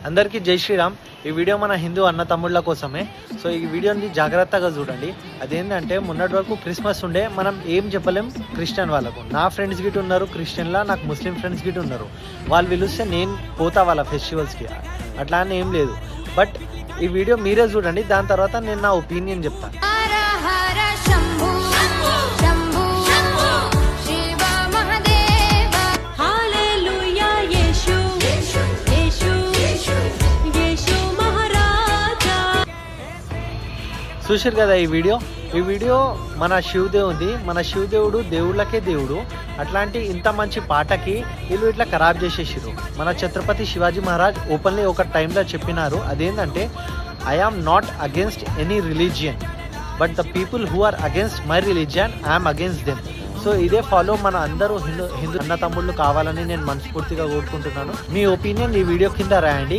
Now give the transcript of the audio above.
అందరికీ జై శ్రీరామ్. ఈ వీడియో మన హిందూ అన్న తమ్ముళ్ళ కోసమే. సో ఈ వీడియోని జాగ్రత్తగా చూడండి. అదేంటంటే మొన్నటి వరకు క్రిస్మస్ ఉండే, మనం ఏం చెప్పలేం క్రిస్టియన్ వాళ్ళకు. నా ఫ్రెండ్స్ గిట్ ఉన్నారు క్రిస్టియన్లా, నాకు ముస్లిం ఫ్రెండ్స్ గిట్ ఉన్నారు. వాళ్ళు పిలిస్తే నేను పోతా వాళ్ళ ఫెస్టివల్స్కి, అట్లా అని ఏం లేదు. బట్ ఈ వీడియో మీరే చూడండి, దాని తర్వాత నేను నా ఒపీనియన్ చెప్తాను. చూసారు కదా ఈ వీడియో మన శివదేవుంది. మన శివదేవుడు దేవుళ్ళకే దేవుడు. అట్లాంటి ఇంత మంచి పాటకి వీళ్ళు ఇట్లా ఖరాబ్ చేసేసారు. మన ఛత్రపతి శివాజీ మహారాజ్ ఓపెన్లీ ఒక టైంలో చెప్పినారు, అదేంటంటే I am not against any religion, but the people who are against my religion I'm against them. So ఇదే ఫాలో మన అందరూ హిందూ అన్న తమ్ముళ్ళు కావాలని నేను మనస్ఫూర్తిగా కోరుకుంటున్నాను. మీ ఒపీనియన్ ఈ వీడియో కింద రాయండి.